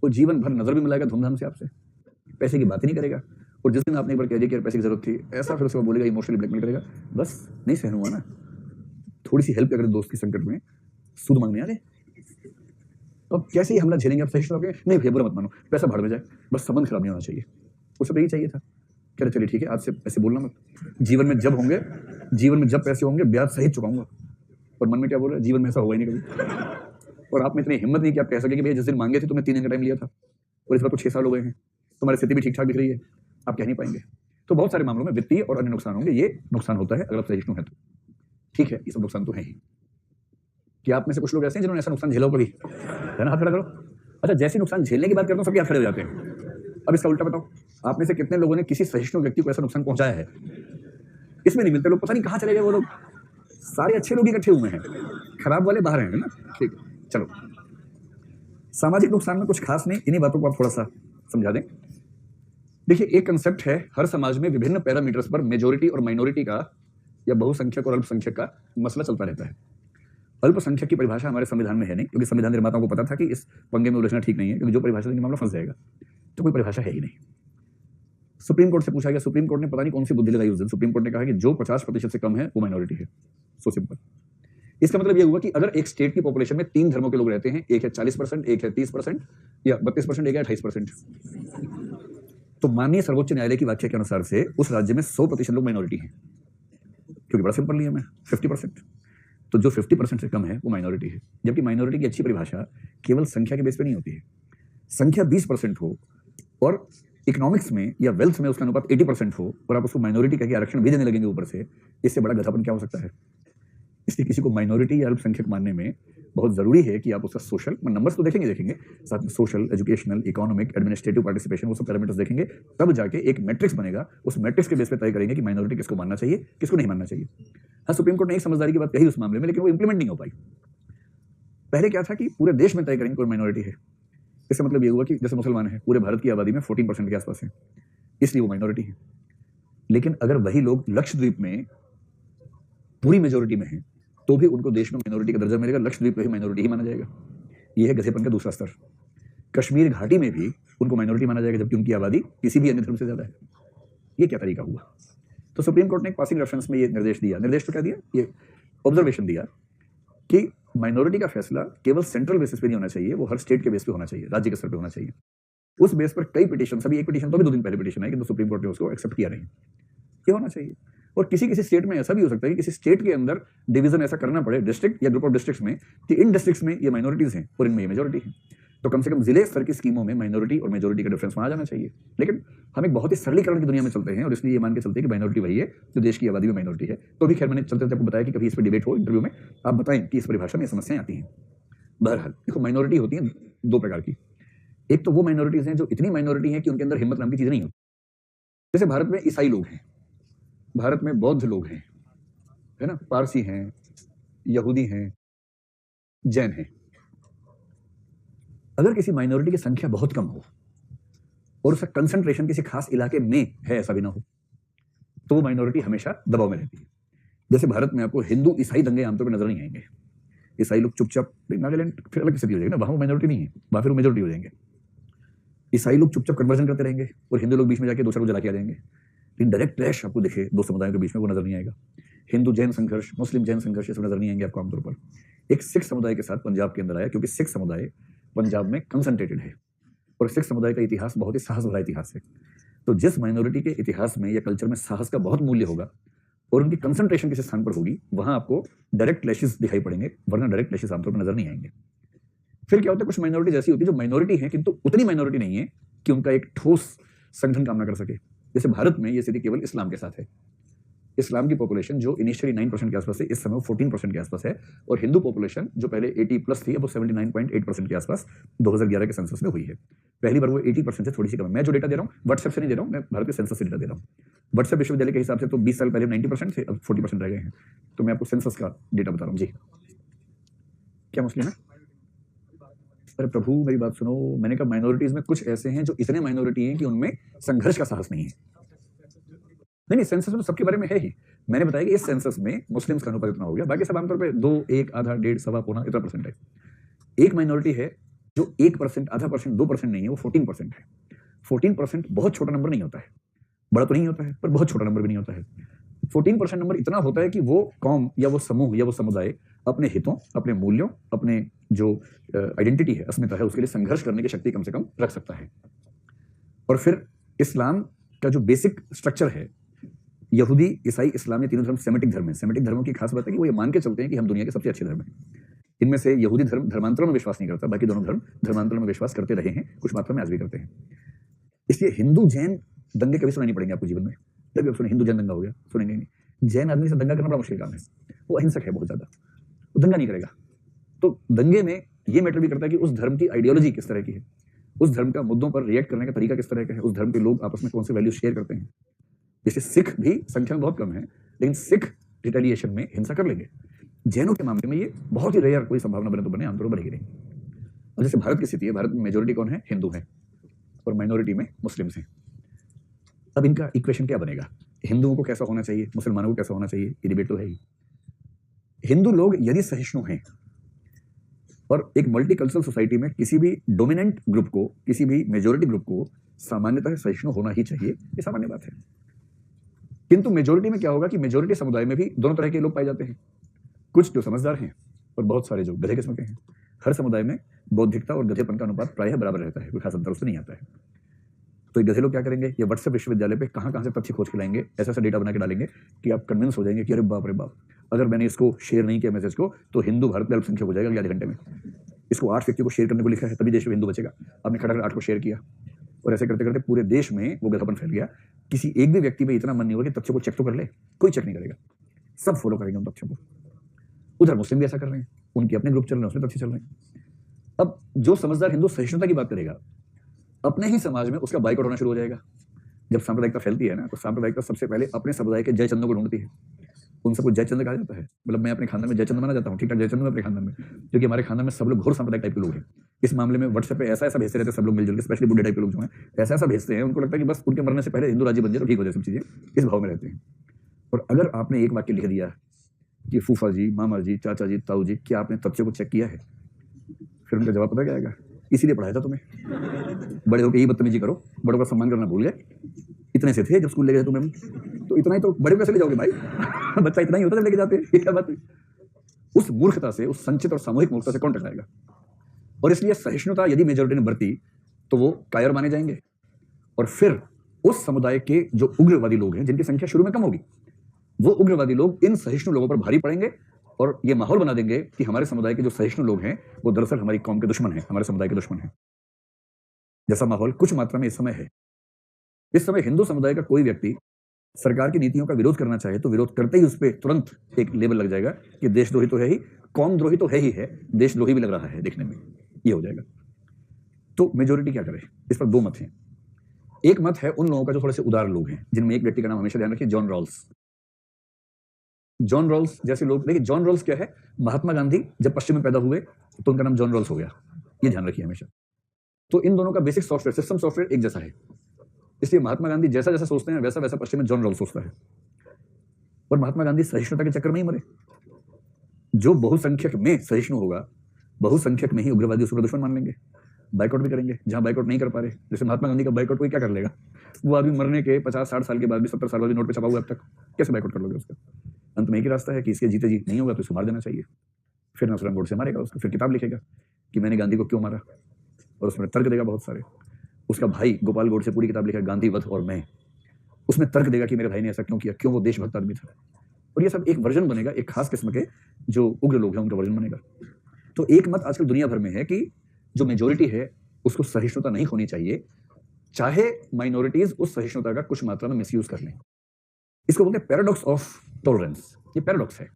वो जीवन भर नजर भी मिलाएगा धूमधाम से आपसे, पैसे की बात ही नहीं करेगा। और जिस दिन आपने एक बार कह दिया कि पैसे की जरूरत थी, ऐसा फिर उसको बोलेगा, इमोशनली ब्लैकमेल करेगा, बस नहीं सहन हुआ ना, थोड़ी सी हेल्प अगर दोस्त की संकट में, सूद मांगने आ गए, तो अब कैसे ही हमला झेलेंगे? आप सहिष्णु होकर नहीं भैया बुरा मत मानो, पैसा भाड़ में जाए, बस संबंध खराब नहीं होना चाहिए। उसे तो यही चाहिए था, कह रहे चलिए ठीक है, आज से ऐसे बोलना मत, जीवन में जब होंगे, जीवन में जब पैसे होंगे ब्याज सहित चुकाऊंगा। और मन में क्या बोल रहा है, जीवन में ऐसा होगा ही नहीं कभी। और आप में इतनी हिम्मत नहीं कि आप कह सके कि भैया जिस दिन मांगे थे तुमने 3 दिन का टाइम लिया था और इस बार तो 6 साल हो गए हैं, तुम्हारी स्थिति भी ठीक ठाक दिख रही है, आप कह नहीं पाएंगे। तो बहुत सारे मामलों में वित्तीय और अन्य नुकसान होंगे, ये नुकसान होता है अगर आप सहिष्णु हैं तो। ठीक है, ये सब नुकसान तो है ही। कि आप में से कुछ लोग ऐसे हैं जिन्होंने ऐसा नुकसान झेला कभी, है ना? हाथ खड़ा करो। अच्छा, जैसे नुकसान झेलने की बात करता हूँ सबके हाथ खड़े हो जाते हैं। अब इसका उल्टा बताओ, आप में से कितने लोगों ने किसी सहिष्णु व्यक्ति को ऐसा नुकसान पहुंचाया है? इसमें नहीं मिलते लोग, पता नहीं कहाँ चले गए वो लोग। सारे अच्छे लोग इकट्ठे हुए हैं, खराब वाले बाहर हैं, है ना? ठीक है, चलो सामाजिक नुकसान में कुछ खास नहीं, इन्हीं बातों को आप थोड़ा सा समझा दें। देखिए, एक कंसेप्ट है, हर समाज में विभिन्न पैरामीटर्स पर मेजोरिटी और माइनॉरिटी का या बहुसंख्यक और अल्पसंख्यक का मसला चलता रहता है। अल्पसंख्यक की परिभाषा हमारे संविधान में है नहीं, क्योंकि संविधान निर्माताओं को पता था कि इस पंगे में उलझना ठीक नहीं है, क्योंकि जो परिभाषा देंगे मामला फंस जाएगा, तो कोई परिभाषा है ही नहीं। सुप्रीम कोर्ट से पूछा गया, सुप्रीम कोर्ट ने पता नहीं कौन सी बुद्धि लगाई उस दिन, सुप्रीम कोर्ट ने कहा कि जो 50% से कम है वो माइनॉरिटी है। So simple. इसका मतलब यह हुआ कि अगर एक स्टेट की पॉपुलेशन में 3 धर्मों के लोग रहते हैं, एक है 40%, एक है 30% या 32%, एक है 28%, तो माननीय सर्वोच्च न्यायालय की व्याख्या के अनुसार से उस राज्य में 100% लोग माइनॉरिटी हैं, क्योंकि बड़ा सिंपल नियम है 50%। तो जो 50% से कम है वो माइनॉरिटी है। जबकि माइनॉरिटी की अच्छी परिभाषा केवल संख्या के बेस पे नहीं होती है। संख्या 20% हो और इकोनॉमिक्स में या वेल्थ में उसका अनुपात 80% हो और आप उसको माइनॉरिटी कह के आरक्षण भी देने लगेंगे ऊपर से, इससे बड़ा गधापन क्या हो सकता है? इसलिए किसी को माइनॉरिटी या अल्पसंख्यक मानने में बहुत जरूरी है कि आप उसका सोशल नंबर्स तो देखेंगे, साथ में social, educational, economic, administrative participation, वो सब पैरामीटर्स देखेंगे, तब जाके एक मैट्रिक्स बनेगा। उस मैट्रिक्स के बेस पे तय करेंगे कि माइनॉरिटी किसको मानना चाहिए, किसको नहीं मानना चाहिए। हाँ, सुप्रीम कोर्ट ने एक समझदारी की बात कही उस मामले में, लेकिन वो इंप्लीमेंट नहीं हो पाई। पहले क्या था कि पूरे देश में तय करेंगे कोई माइनॉरिटी है। इसका मतलब ये हुआ कि जैसे मुसलमान है, पूरे भारत की आबादी में 14% के आसपास है, इसलिए वो माइनॉरिटी है। लेकिन अगर वही लोग लक्षद्वीप में पूरी मेजोरिटी में हैं, तो भी उनको देश में माइनॉरिटी का दर्जा मिलेगा, लक्षद्वीप भी माइनॉरिटी ही माना जाएगा। ये है गधेपन का दूसरा स्तर। कश्मीर घाटी में भी उनको माइनॉरिटी माना जाएगा, जबकि उनकी आबादी किसी भी अन्य धर्म से ज्यादा है। ये क्या तरीका हुआ? तो सुप्रीम कोर्ट ने एक पासिंग रेफरेंस में ये निर्देश दिया, निर्देश तो क्या दिया, ये ऑब्जर्वेशन दिया कि माइनॉरिटी का फैसला केवल सेंट्रल बेसिस पे नहीं होना चाहिए, वो हर स्टेट के बेस पे होना चाहिए, राज्य के स्तर पे होना चाहिए। उस बेस पर कई पिटीशन, अभी एक पिटीशन तो भी 2 दिन पहले पिटीशन है, किंतु सुप्रीम कोर्ट ने उसको एक्सेप्ट किया नहीं। ये होना चाहिए। और किसी किसी स्टेट में ऐसा भी हो सकता है कि किसी स्टेट के अंदर डिवीजन ऐसा करना पड़े, डिस्ट्रिक्ट या ग्रुप ऑफ डिस्ट्रिक्ट्स में, कि इन डिस्ट्रिक्ट्स में ये माइनॉरिटीज हैं और इनमें ये मेजॉरिटी है। तो कम से कम जिले स्तर की स्कीमों में माइनॉरिटी और मेजॉरिटी का डिफरेंस वहां जाना चाहिए। लेकिन हम एक बहुत ही सरलीकरण की दुनिया में चलते हैं और इसलिए ये मान के चलते हैं कि माइनॉरिटी वही है जो देश की आबादी में माइनॉरिटी है। तो भी खैर मैंने चलते आपको बताया कि कभी इस पर डिबेट हो इंटरव्यू में, आप बताएं कि इस परिभाषा में समस्याएं आती हैं। बहरहाल देखो, माइनॉरिटी होती है 2 प्रकार की। एक तो वो माइनॉरिटीज हैं जो इतनी माइनॉरिटी हैं कि उनके अंदर हिम्मत नाम की चीज नहीं होती। जैसे भारत में ईसाई लोग हैं, भारत में बौद्ध लोग हैं, है ना, पारसी हैं, यहूदी हैं, जैन हैं। अगर किसी माइनॉरिटी की संख्या बहुत कम हो और उसका कंसंट्रेशन किसी खास इलाके में है, ऐसा भी ना हो, तो वो माइनॉरिटी हमेशा दबाव में रहती है। जैसे भारत में आपको हिंदू ईसाई दंगे आमतौर पर नजर नहीं आएंगे, ईसाई लोग चुपचाप, नागालैंड फिर अलग स्थिति हो जाएगी ना, वहां वो माइनॉरिटी नहीं है, वहां फिर वो मेजोरिटी हो जाएंगे। ईसाई लोग चुपचाप कन्वर्जन करते रहेंगे और हिंदू लोग बीच में जाके दूसरा को जला के आ जाएंगे। लेकिन डायरेक्ट क्लैश आपको दिखे दो समुदायों के बीच में वो नजर नहीं आएगा। हिंदू जैन संघर्ष, मुस्लिम जैन संघर्ष, ये सब नजर नहीं आएंगे आपको आमतौर पर। एक सिख समुदाय के साथ पंजाब के अंदर आया, क्योंकि सिख समुदाय पंजाब में कंसंट्रेटेड है और सिख समुदाय का इतिहास बहुत ही साहस भरा इतिहास है। तो जिस माइनॉरिटी के इतिहास में या कल्चर में साहस का बहुत मूल्य होगा और उनकी कंसंट्रेशन किसी स्थान पर होगी, वहां आपको डायरेक्ट क्लैशेस दिखाई पड़ेंगे, वरना डायरेक्ट क्लैशेस आमतौर पर नजर नहीं आएंगे। फिर क्या होता है, कुछ माइनॉरिटी ऐसी होती है जो माइनॉरिटी है किंतु उतनी माइनॉरिटी नहीं है कि उनका एक ठोस संगठन काम ना कर सके। जैसे भारत में ये स्थिति केवल इस्लाम के साथ है। इस्लाम की पॉपुलेशन जो इनिशियली 9% के आसपास है, इस समय 14% के आसपास है, और हिंदू पॉपुलेशन जो पहले 80+ थी, अब वो 79.8% के आसपास 2011 के सेंसस में हुई है। पहली बार वो 80% से थोड़ी सी कम है। मैं जो डेटा दे रहा हूँ व्हाट्सएप से नहीं दे रहा हूँ, मैं भारत के सेंसस से डेटा दे रहा हूँ। व्हाट्सएप विश्वविद्यालय के हिसाब से तो 20 साल पहले 90% थे, अब 40% रह गए हैं। तो मैं आपको सेंसस का डेटा बता रहा हूँ। जी, क्या मुस्लिम है? अरे प्रभु मेरी बात सुनो, मैंने कहा माइनॉरिटीज में कुछ ऐसे हैं जो इतने माइनॉरिटी हैं कि उनमें संघर्ष का साहस नहीं है। नहीं, सेंसस में तो सबके बारे में है ही। मैंने बताया कि इस सेंसस में मुस्लिम्स का अनुपात इतना हो गया, बाकी सब आमतौर पे 2, 1, आधा, 1.5, सवा, पौना इतना परसेंट है। एक माइनॉरिटी है जो 1%, आधा परसेंट, 2% नहीं है, वो 14% है। 14% बहुत छोटा नंबर नहीं होता है, बड़ा तो नहीं होता है पर बहुत छोटा नंबर भी नहीं होता है। 14% नंबर इतना होता है कि वो कौम या वो समूह या वो समुदाय अपने हितों, अपने मूल्यों, अपने जो आइडेंटिटी है, अस्मिता है, उसके लिए संघर्ष करने की शक्ति कम से कम रख सकता है। और फिर इस्लाम का जो बेसिक स्ट्रक्चर है, यहूदी, ईसाई, इस्लाम, ये तीनों धर्म सेमेटिक धर्म है। सेमेटिक धर्मों की खास बात है कि वो ये मान के चलते हैं कि हम दुनिया के सबसे अच्छे धर्म हैं। इनमें से यहूदी धर्म धर्मांतरों में विश्वास नहीं करता, बाकी दोनों धर्म धर्मांतरों में विश्वास करते रहे हैं, कुछ मात्रा में आज भी करते हैं। इसलिए हिंदू जैन दंगे कभी सुनाई नहीं पड़ेंगे आपको जीवन में। कभी आप सुने हिंदू जैन दंगा हो गया, सुनेंगे नहीं। जैन आदमी से दंगा करना बड़ा मुश्किल काम है, वो अहिंसक है बहुत ज्यादा, वो दंगा नहीं करेगा। तो दंगे में ये मैटर भी करता है कि उस धर्म की आइडियोलॉजी किस तरह की है, उस धर्म का मुद्दों पर रिएक्ट करने का तरीका किस तरह का है, उस धर्म के लोग आपस में कौन से वैल्यू शेयर करते हैं। जैसे सिख भी संख्या में बहुत कम है, लेकिन सिख रिटेलिएशन में हिंसा कर लेंगे। जैनों के मामले में ये बहुत ही रेयर, कोई संभावना बने तो बने, आमतौर पर बनेगी नहीं। और जैसे भारत की स्थिति है, भारत में मेजोरिटी कौन है? हिंदू है, और माइनॉरिटी में मुस्लिम्स हैं। अब इनका इक्वेशन क्या बनेगा? हिंदुओं को कैसा होना चाहिए, मुसलमानों को कैसा होना चाहिए, ये डिबेट तो है ही। हिंदू लोग यदि सहिष्णु हैं और एक मल्टीकल्चरल सोसाइटी में किसी भी डोमिनेंट ग्रुप को, किसी भी मेजोरिटी ग्रुप को सामान्यतः सहिष्णु होना ही चाहिए, ये सामान्य बात है। किंतु मेजोरिटी में क्या होगा कि मेजोरिटी समुदाय में भी दोनों तरह के लोग पाए जाते हैं। कुछ जो समझदार हैं और बहुत सारे जो गधे किस्म के हैं। हर समुदाय में बौद्धिकता और गधेपन का अनुपात प्रायः बराबर रहता है, कोई खास अंतर उससे नहीं आता है। तो ये गधे लोग क्या करेंगे, ये व्हाट्सएप विश्वविद्यालय पे कहाँ से तथ्य खोज के लाएंगे, ऐसा डेटा बना के डालेंगे कि आप कन्विंस हो जाएंगे कि अरे बाप रे बाप, अगर मैंने इसको शेयर नहीं किया मैसेज को तो हिंदू भारत में अल्पसंख्यक हो जाएगा अगले आधे घंटे में। इसको 8 व्यक्ति को शेयर करने को लिखा है, तभी देश में हिंदू बचेगा। आपने खटाखट 8 को शेयर किया और ऐसे करते करते पूरे देश में वो गधापन फैल गया। किसी एक भी व्यक्ति में इतना मन नहीं होगा कि तथ्य को चेक तो कर ले, कोई चेक नहीं करेगा, सब फॉलो करेंगे उन तथ्यों को। उधर मुस्लिम भी ऐसा कर रहे हैं, उनके अपने ग्रुप चल रहे हैं, उसमें तथ्य चल रहे हैं। अब जो समझदार हिंदू सहिष्णुता की बात करेगा, अपने ही समाज में उसका बाइकआउट होना शुरू हो जाएगा। जब सांप्रदायिकता फैलती है ना, तो सांप्रदायिकता सबसे पहले अपने समुदाय के जयचंदों को ढूंढती है। उन सबको जयचंद कहा जाता है। मतलब मैं अपने खानदान में जयचंद माना जाता हूँ, ठीक ठाक जयचंद में अपने खानदान में, क्योंकि हमारे खानदान में सब लोग घोर सांप्रदायिक टाइप के लोग हैं। इस मामले में व्हाट्सएप पे ऐसा भेजते रहते हैं सब लोग मिलजुल के, स्पेशली बुढ़े टाइप के लोग जो हैं ऐसा भेजते हैं, उनको लगता है कि बस उनके मरने से पहले हिंदू राज्य बन जाए तो ठीक हो जाए सब चीजें, इस भाव में रहते हैं। और अगर आपने एक वाक्य लिख दिया कि फूफा जी, मामा जी, चाचा जी, ताऊ जी, क्या आपने तथ्य को चेक किया है, फिर उनका जवाब पता क्या आएगा, इसीलिए पढ़ाया था तुम्हें, बड़े होकर यही बदतमीजी करो, बड़ों का सम्मान करना भूल गए, इतने से थे जब स्कूल ले गए तुम्हें, तो इतना ही तो बड़े कैसे ले जाओगे भाई बच्चा इतना ही होता जब लेके जाते हैं, ये क्या बात है। उस मूर्खता से, उस संचित और सामूहिक मूर्खता से कौन टकराएगा। और इसलिए सहिष्णुता यदि मेजोरिटी ने बरती तो वो कायर माने जाएंगे, और फिर उस समुदाय के जो उग्रवादी लोग हैं, जिनकी संख्या शुरू में कम होगी, वो उग्रवादी लोग इन सहिष्णु लोगों पर भारी पड़ेंगे और ये माहौल बना देंगे कि हमारे समुदाय के जो सहिष्णु लोग हैं वो दरअसल हमारी कौम के दुश्मन हैं, हमारे समुदाय के दुश्मन हैं। जैसा माहौल कुछ मात्रा में इस समय है। इस समय हिंदू समुदाय का कोई व्यक्ति सरकार की नीतियों का विरोध करना चाहे तो विरोध करते ही उस पर तुरंत एक लेबल लग जाएगा कि देशद्रोही तो है ही, कौम द्रोही तो है ही है, देशद्रोही भी लग रहा है देखने में, ये हो जाएगा। तो मेजोरिटी क्या करे, इस पर दो मत हैं। एक मत है उन लोगों का जो थोड़े से उदार लोग हैं, जिनमें एक व्यक्ति का नाम हमेशा ध्यान रखिए, जॉन रॉल्स। जॉन रॉल्स जैसे लोग, देखिए जॉन रॉल्स क्या है, महात्मा गांधी जब पश्चिम में पैदा हुए तो उनका नाम जॉन रॉल्स हो गया, ये ध्यान रखिए हमेशा। तो इन दोनों का बेसिक सॉफ्टवेयर, सिस्टम सॉफ्टवेयर एक जैसा है, इसलिए महात्मा गांधी जैसा जैसा सोचते हैं वैसा वैसा पश्चिम में जॉन रॉल्स सोचता है। और महात्मा गांधी सहिष्णुता के चक्कर में ही मरे। जो बहुसंख्यक में सहिष्णु होगा, बहुसंख्यक में ही उग्रवादी उसको दुश्मन मान लेंगे, बाइकआउट भी करेंगे। जहां बाइकआउट नहीं कर पा रहे, जैसे महात्मा गांधी का बाइकआउट कोई क्या कर लेगा? वो आदमी मरने के 50-60 साल के बाद भी, 70 साल बाद भी नोट पे छपा हुआ अब तक, कैसे बाइकआउट कर लोगे उसका? अंत में एक ही रास्ता है कि इसके जीते जी नहीं होगा तो इसको मार देना चाहिए। फिर नथुराम गोडसे मारेगा उसको, फिर किताब लिखेगा कि मैंने गांधी को क्यों मारा, और उसमें तर्क देगा बहुत सारे। उसका भाई गोपाल गोडसे पूरी किताब लिखा गांधी वध और मैं, उसमें तर्क देगा कि मेरे भाई ने ऐसा क्यों किया, क्यों वो देशभक्त आदमी था। और ये सब एक वर्जन बनेगा, एक खास किस्म के जो उग्र लोग हैं उनका वर्जन बनेगा। तो एक मत आजकल दुनिया भर में है कि जो मेजोरिटी है उसको सहिष्णुता नहीं होनी चाहिए, चाहे माइनॉरिटीज उस सहिष्णुता का कुछ मात्रा में मिसयूज कर लें। इसको बोलते हैं पैराडॉक्स ऑफ टॉलरेंस। ये पैराडॉक्स है।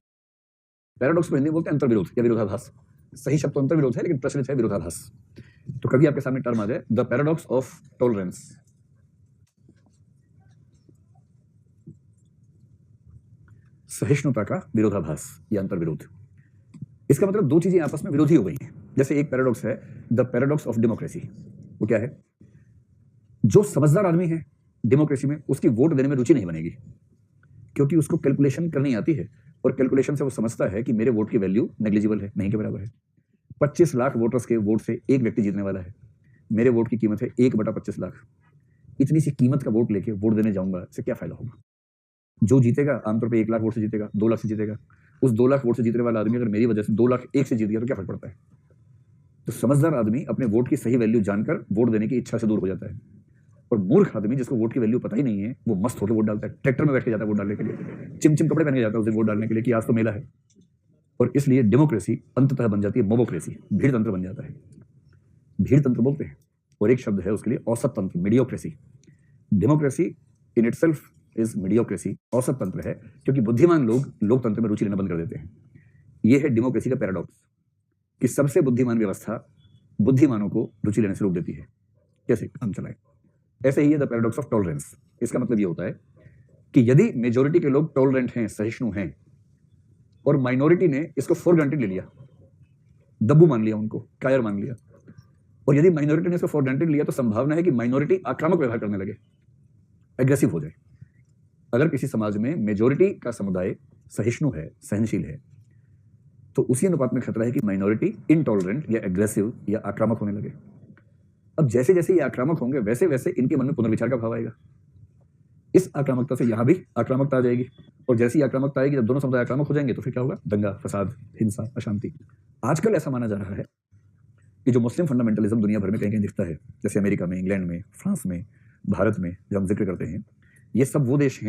पैराडॉक्स को हिंदी में बोलते हैं अंतर्विरोध या विरोधाभास। सही शब्द तो अंतर्विरोध है, लेकिन प्रचलित है विरोधाभास। तो कभी आपके सामने टर्म आ जाए द पैराडॉक्स ऑफ टॉलरेंस, सहिष्णुता का विरोधाभास या अंतर्विरोध, इसका मतलब दो चीजें आपस में विरोधी हो गई हैं। जैसे एक पैराडॉक्स है द पैराडॉक्स ऑफ डेमोक्रेसी। वो क्या है? जो समझदार आदमी है डेमोक्रेसी में, उसकी वोट देने में रुचि नहीं बनेगी, क्योंकि उसको कैलकुलेशन करनी आती है, और कैलकुलेशन से वो समझता है कि मेरे वोट की वैल्यू नेग्लिजिबल है, नहीं के बराबर है। 25 लाख वोटर्स के वोट से एक व्यक्ति जीतने वाला है, मेरे वोट की कीमत है 1/25 लाख। इतनी सी कीमत का वोट लेके वोट देने जाऊंगा, इससे क्या फायदा होगा? जो जीतेगा आमतौर पर 1 लाख वोट से जीतेगा, 2 लाख से जीतेगा। उस 2 लाख वोट से जीतने वाला आदमी अगर मेरी वजह से 2 लाख 1 से जीत गया तो क्या फर्क पड़ता है? तो समझदार आदमी अपने वोट की सही वैल्यू जानकर वोट देने की इच्छा से दूर हो जाता है, और मूर्ख आदमी जिसको वोट की वैल्यू पता ही नहीं है, वो मस्त होकर वोट डालता है, ट्रैक्टर में बैठ के जाता है वोट डालने के लिए, चिमचिम कपड़े पहन के जाता है उसे वोट डालने के लिए कि आज तो मेला है। और इसलिए डेमोक्रेसी अंततः बन जाती है मोबोक्रेसी, भीड़ तंत्र बन जाता है। भीड़ तंत्र बोलते हैं, और एक शब्द है उसके लिए औसत तंत्र, mediocrity. Democracy in itself is mediocrity, औसत तंत्र है, क्योंकि बुद्धिमान लोग लोकतंत्र में रुचि लेना बंद कर देते हैं। यह है डेमोक्रेसी का पैराडॉक्स, कि सबसे बुद्धिमान व्यवस्था बुद्धिमानों को रुचि लेने से रोक देती है। कैसे काम चलाए? ऐसे ही है द पैराडॉक्स ऑफ टॉलरेंस। इसका मतलब ये होता है कि यदि मेजोरिटी के लोग टॉलरेंट हैं, सहिष्णु हैं, और माइनॉरिटी ने इसको फॉर ग्रांटेड ले लिया, दब्बू मान लिया, उनको कायर मान लिया, और यदि माइनॉरिटी ने इसको फॉर ग्रांटेड लिया, तो संभावना है कि माइनॉरिटी आक्रामक व्यवहार करने लगे, एग्रेसिव हो जाए। अगर किसी समाज में मेजोरिटी का समुदाय सहिष्णु है, सहनशील है, तो उसी अनुपात में खतरा है कि माइनॉरिटी इनटॉलरेंट या एग्रेसिव या आक्रामक होने लगे। अब जैसे जैसे ये आक्रामक होंगे, वैसे वैसे इनके मन में पुनर्विचार का भाव आएगा। इस आक्रामकता से यहां भी आक्रामकता आ जाएगी, और जैसी आक्रामकता आएगी, जब दोनों समुदाय आक्रामक हो जाएंगे, तो फिर क्या होगा? दंगा, फसाद, हिंसा, अशांति। आजकल ऐसा माना जा रहा है कि जो मुस्लिम फंडामेंटलिज्म दुनिया भर में कहीं कहीं दिखता है, जैसे अमेरिका में, इंग्लैंड में, फ्रांस में, भारत में, जब हम जिक्र करते हैं, ये सब वो देश हैं